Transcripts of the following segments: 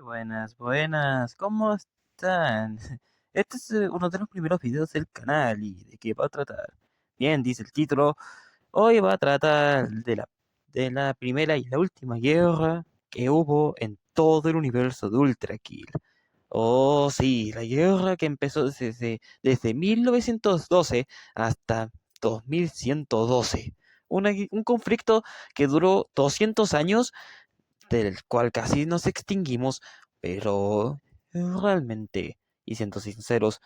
Buenas, buenas, ¿cómo están? Este es uno de los primeros videos del canal y de qué va a tratar. Bien, dice el título, hoy va a tratar de la primera y la última guerra que hubo en todo el universo de Ultra Kill. Oh, sí, la guerra que empezó desde 1912 hasta 2112. Un conflicto que duró 200 años del cual casi nos extinguimos, pero realmente, y siendo sinceros,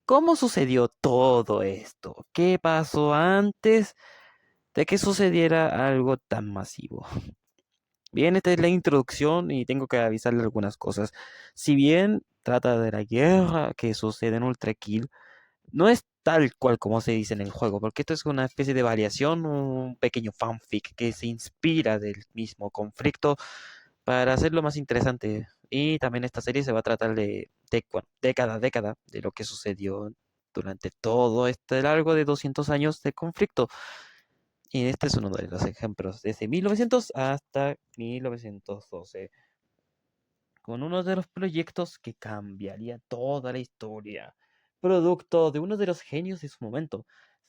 ¿cómo sucedió todo esto? ¿Qué pasó antes de que sucediera algo tan masivo? Bien, esta es la introducción y tengo que avisarle algunas cosas. Si bien trata de la guerra que sucede en Ultra Kill, no es tal cual como se dice en el juego, porque esto es una especie de variación, un pequeño fanfic que se inspira del mismo conflicto para hacerlo más interesante. Y también esta serie se va a tratar bueno, década a década de lo que sucedió durante todo este largo de 200 años de conflicto. Y este es uno de los ejemplos, desde 1900 hasta 1912, con uno de los proyectos que cambiaría toda la historia, producto de uno de los genios de su momento,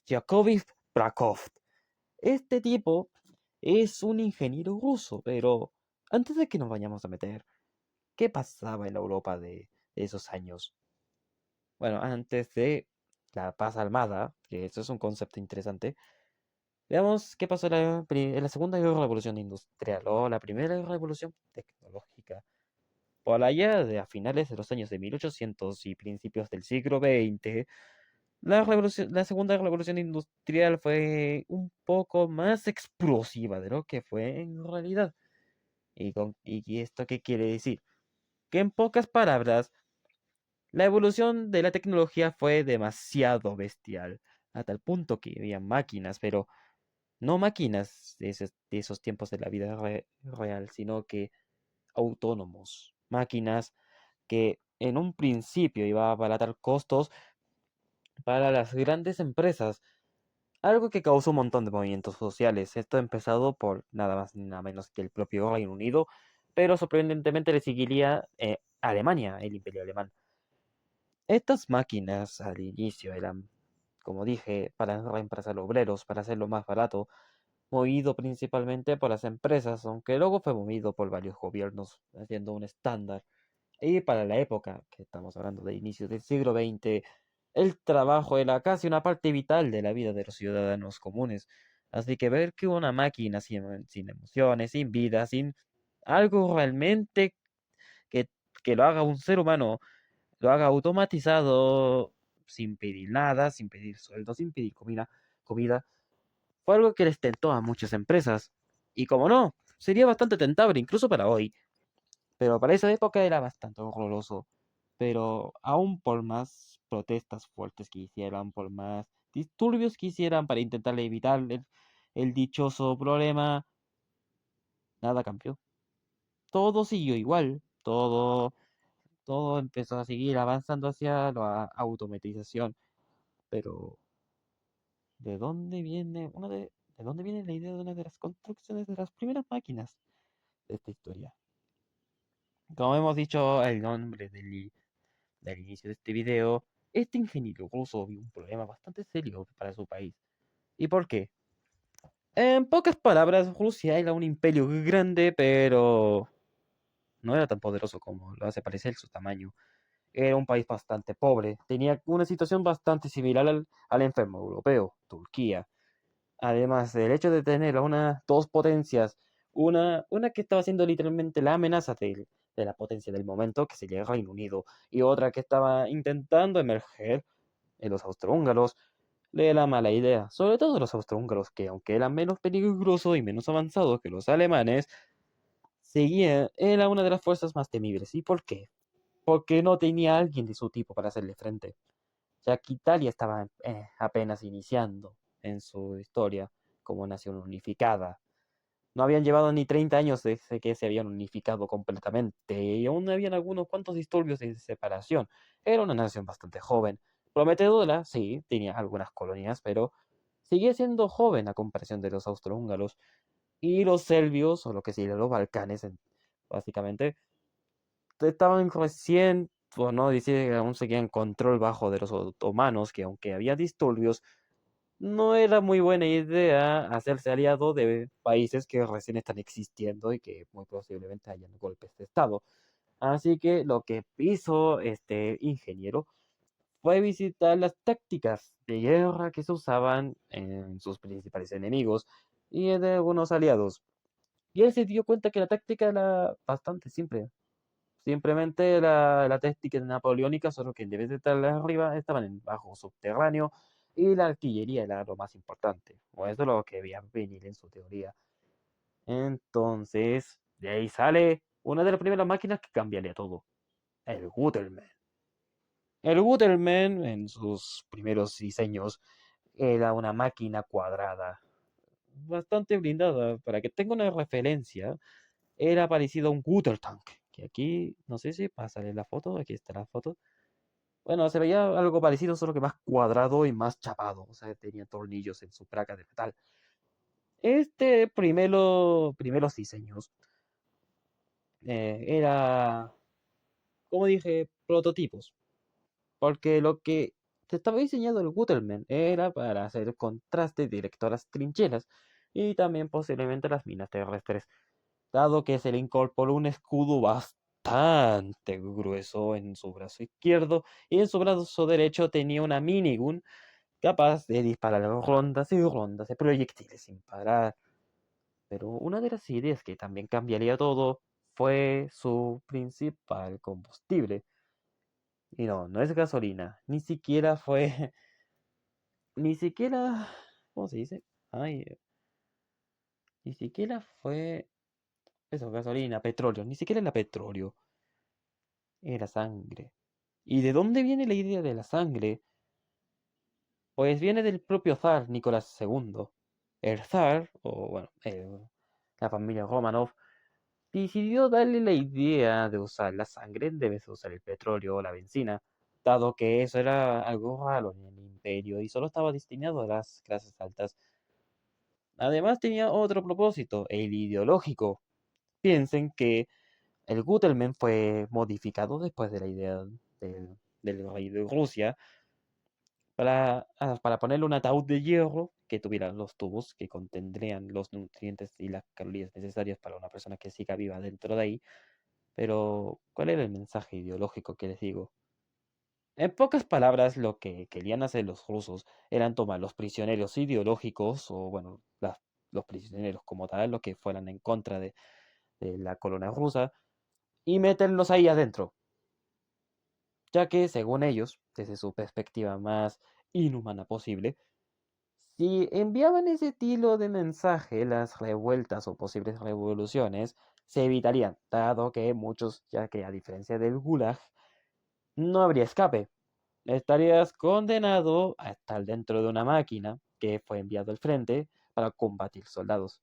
Yakovlev Brakov. Este tipo es un ingeniero ruso, pero antes de que nos vayamos a meter, ¿qué pasaba en la Europa de esos años? Bueno, antes de la paz armada, que eso es un concepto interesante, veamos qué pasó en la segunda gran revolución industrial o la primera revolución tecnológica. Por allá de a finales de los años de 1800 y principios del siglo XX, la segunda revolución industrial fue un poco más explosiva de lo que fue en realidad. ¿Y esto qué quiere decir? Que en pocas palabras, la evolución de la tecnología fue demasiado bestial, a tal punto que había máquinas, pero no máquinas de esos tiempos de la vida real, sino que autónomos, máquinas que en un principio iba a abaratar costos para las grandes empresas, algo que causó un montón de movimientos sociales. Esto ha empezado por nada más ni nada menos que el propio Reino Unido, pero sorprendentemente le seguiría Alemania, el Imperio Alemán. Estas máquinas al inicio eran, como dije, para reemplazar obreros, para hacerlo más barato, movido principalmente por las empresas, aunque luego fue movido por varios gobiernos, haciendo un estándar. Y para la época, que estamos hablando de inicios del siglo XX, el trabajo era casi una parte vital de la vida de los ciudadanos comunes. Así que ver que una máquina sin emociones, sin vida, sin algo realmente que, que lo haga un ser humano, lo haga automatizado, sin pedir nada, sin pedir sueldo, sin pedir comida, fue algo que les tentó a muchas empresas. Y como no, sería bastante tentable incluso para hoy, pero para esa época era bastante horroroso. Pero aún por más protestas fuertes que hicieran, por más disturbios que hicieran para intentar evitar el dichoso problema, nada cambió. Todo siguió igual, todo empezó a seguir avanzando hacia la automatización. Pero, ¿de dónde viene la idea de una de las construcciones de las primeras máquinas de esta historia? Como hemos dicho, el nombre del inicio de este video, este ingeniero ruso vio un problema bastante serio para su país. ¿Y por qué? En pocas palabras, Rusia era un imperio grande, pero no era tan poderoso como lo hace parecer su tamaño. Era un país bastante pobre, tenía una situación bastante similar al enfermo europeo, Turquía. Además del hecho de tener a dos potencias, una que estaba siendo literalmente la amenaza de la potencia del momento, que sería el Reino Unido, y otra que estaba intentando emerger en los austrohúngaros, le la mala idea, sobre todo los austrohúngaros, que aunque eran menos peligrosos y menos avanzados que los alemanes, era una de las fuerzas más temibles. ¿Y por qué? Porque no tenía alguien de su tipo para hacerle frente, ya que Italia estaba apenas iniciando en su historia como nación unificada. No habían llevado ni 30 años desde que se habían unificado completamente y aún habían algunos cuantos disturbios de separación. Era una nación bastante joven. Prometedora, sí, tenía algunas colonias, pero seguía siendo joven a comparación de los austrohúngaros y los serbios, o lo que serían los Balcanes, básicamente, estaban recién, por no decir que aún seguían control bajo de los otomanos, que aunque había disturbios, no era muy buena idea hacerse aliado de países que recién están existiendo y que muy posiblemente hayan golpes de estado. Así que lo que hizo este ingeniero fue visitar las tácticas de guerra que se usaban en sus principales enemigos y de algunos aliados. Y él se dio cuenta que la táctica era bastante simple. Simplemente la táctica napoleónica, solo que en vez de estar arriba, estaban en bajo subterráneo y la artillería era lo más importante. O eso es lo que veía venir en su teoría. Entonces, de ahí sale una de las primeras máquinas que cambiaría todo, el Guterman. El Guterman, en sus primeros diseños, era una máquina cuadrada, bastante blindada. Para que tenga una referencia, era parecido a un Guter Tank. Que aquí, no sé si pasaré la foto, aquí está la foto. Bueno, se veía algo parecido, solo que más cuadrado y más chapado. O sea, tenía tornillos en su placa de metal. Primeros diseños, era, como dije, prototipos. Porque lo que se estaba diseñando el Guterman era para hacer contraste directo a las trincheras y también posiblemente las minas terrestres, dado que se le incorporó un escudo bastante grueso en su brazo izquierdo y en su brazo derecho tenía una minigun capaz de disparar rondas y rondas de proyectiles sin parar. Pero una de las ideas que también cambiaría todo fue su principal combustible. Y no, no es gasolina, ni siquiera fue, ni siquiera, ¿cómo se dice? Ay, ni siquiera fue, eso, gasolina, petróleo, ni siquiera era petróleo, era sangre. ¿Y de dónde viene la idea de la sangre? Pues viene del propio zar Nicolás II. El zar, o bueno, la familia Romanov, decidió darle la idea de usar la sangre en vez de usar el petróleo o la benzina, dado que eso era algo raro en el imperio y solo estaba destinado a las clases altas. Además tenía otro propósito, el ideológico. Piensen que el Gutelmen fue modificado después de la idea del rey de Rusia para ponerle un ataúd de hierro que tuviera los tubos que contendrían los nutrientes y las calorías necesarias para una persona que siga viva dentro de ahí. Pero, ¿cuál era el mensaje ideológico que les digo? En pocas palabras, lo que querían hacer los rusos eran tomar los prisioneros ideológicos, o bueno, los prisioneros como tal, los que fueran en contra de la colonia rusa, y meterlos ahí adentro, ya que, según ellos, desde su perspectiva más inhumana posible, si enviaban ese estilo de mensaje, las revueltas o posibles revoluciones se evitarían, dado que muchos, ya que a diferencia del Gulag, no habría escape. Estarías condenado a estar dentro de una máquina que fue enviado al frente para combatir soldados.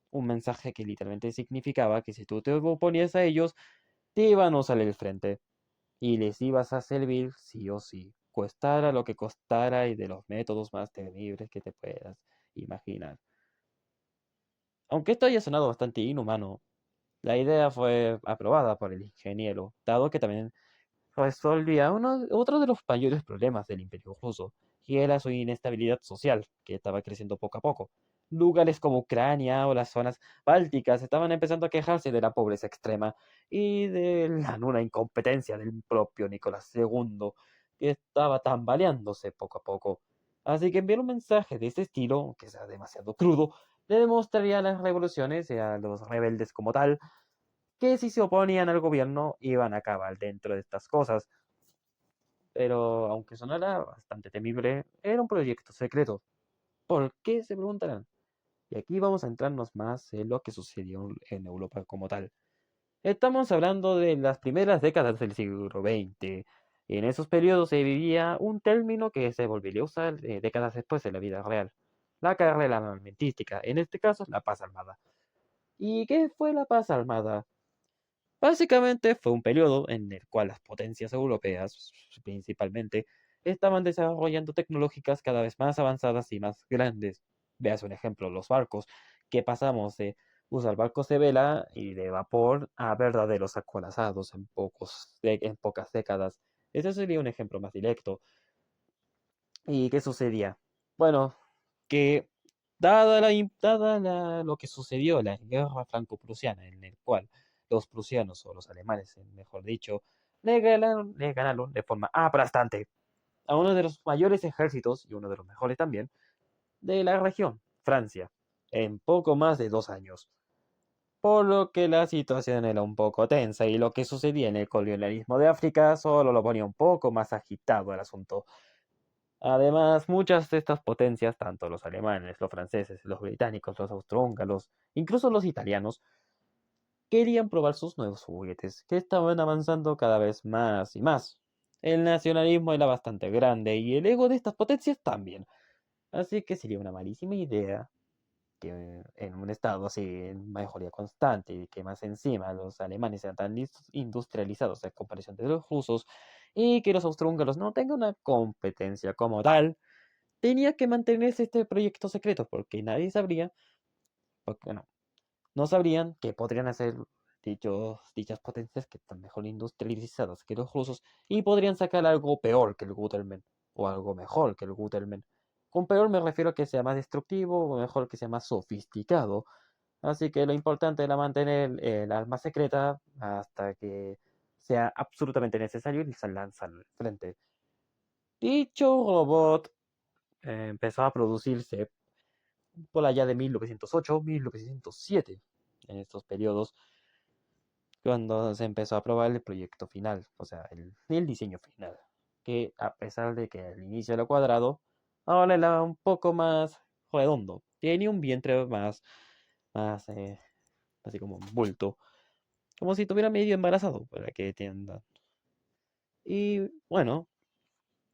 Un mensaje que literalmente significaba que si tú te oponías a ellos, te iban a usar el frente y les ibas a servir sí o sí, costara lo que costara y de los métodos más temibles que te puedas imaginar. Aunque esto haya sonado bastante inhumano, la idea fue aprobada por el ingeniero, dado que también resolvía otro de los mayores problemas del Imperio ruso, y era su inestabilidad social, que estaba creciendo poco a poco. Lugares como Ucrania o las zonas bálticas estaban empezando a quejarse de la pobreza extrema y de la nula incompetencia del propio Nicolás II, que estaba tambaleándose poco a poco. Así que enviar un mensaje de este estilo, aunque sea demasiado crudo, le demostraría a las revoluciones y a los rebeldes como tal que si se oponían al gobierno iban a acabar dentro de estas cosas. Pero aunque sonara bastante temible, era un proyecto secreto. ¿Por qué? Se preguntarán. Y aquí vamos a entrarnos más en lo que sucedió en Europa como tal. Estamos hablando de las primeras décadas del siglo XX. Y en esos periodos se vivía un término que se volvería a usar décadas después de la vida real. La carrera armamentística, en este caso la paz armada. ¿Y qué fue la paz armada? Básicamente fue un periodo en el cual las potencias europeas, principalmente, estaban desarrollando tecnológicas cada vez más avanzadas y más grandes. Veas un ejemplo, los barcos, que pasamos de usar barcos de vela y de vapor a verdaderos acorazados en pocas décadas. Ese sería un ejemplo más directo. ¿Y qué sucedía? Bueno, que lo que sucedió, la guerra franco-prusiana, en el cual los prusianos, o los alemanes, mejor dicho, le ganaron de forma aplastante a uno de los mayores ejércitos, y uno de los mejores también, de la región, Francia, en poco más de 2 años. Por lo que la situación era un poco tensa y lo que sucedía en el colonialismo de África solo lo ponía un poco más agitado el asunto. Además, muchas de estas potencias, tanto los alemanes, los franceses, los británicos, los austrohúngaros, incluso los italianos, querían probar sus nuevos juguetes, que estaban avanzando cada vez más y más. El nacionalismo era bastante grande y el ego de estas potencias también, así que sería una malísima idea que en un estado así en mejoría constante y que más encima los alemanes sean tan industrializados en comparación de los rusos y que los austrohúngaros no tengan una competencia como tal, tenía que mantenerse este proyecto secreto porque nadie sabría, porque, bueno, no sabrían que podrían hacer dichas potencias que están mejor industrializadas que los rusos y podrían sacar algo peor que el Guterman o algo mejor que el Guterman. Con peor me refiero a que sea más destructivo o mejor que sea más sofisticado. Así que lo importante era mantener el arma secreta hasta que sea absolutamente necesario y se lanza al frente. Dicho robot empezó a producirse por allá de 1908, 1907, en estos periodos, cuando se empezó a probar el proyecto final, o sea, el diseño final, que a pesar de que al inicio era cuadrado, ahora era un poco más redondo, tenía un vientre más así como bulto, como si estuviera medio embarazado, para que entiendan. Y bueno,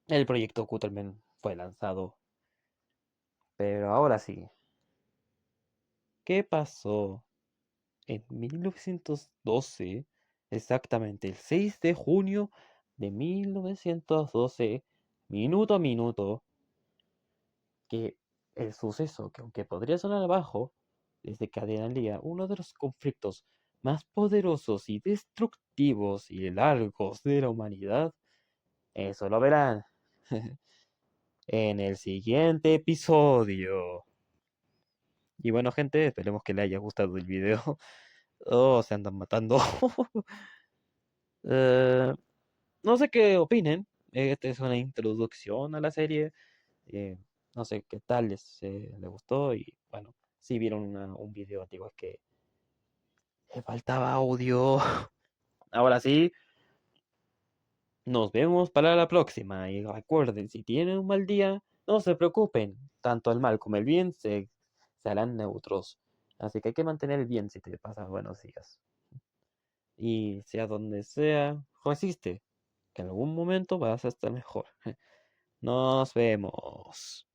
el proyecto Gutenberg fue lanzado, pero ahora sí, ¿qué pasó? En 1912, exactamente el 6 de junio de 1912, minuto a minuto, que el suceso, que aunque podría sonar bajo, desencadenaría uno de los conflictos más poderosos y destructivos y largos de la humanidad. Eso lo verán en el siguiente episodio. Y bueno, gente, esperemos que les haya gustado el video. Oh, se andan matando. Eh, no sé qué opinen. Esta es una introducción a la serie. eh, no sé qué tal les gustó. Y bueno, si vieron un video antiguo es que le faltaba audio. Ahora sí, nos vemos para la próxima. Y recuerden, si tienen un mal día, no se preocupen. Tanto el mal como el bien se harán neutros. Así que hay que mantener el bien si te pasan buenos días. Y sea donde sea, resiste, que en algún momento vas a estar mejor. Nos vemos.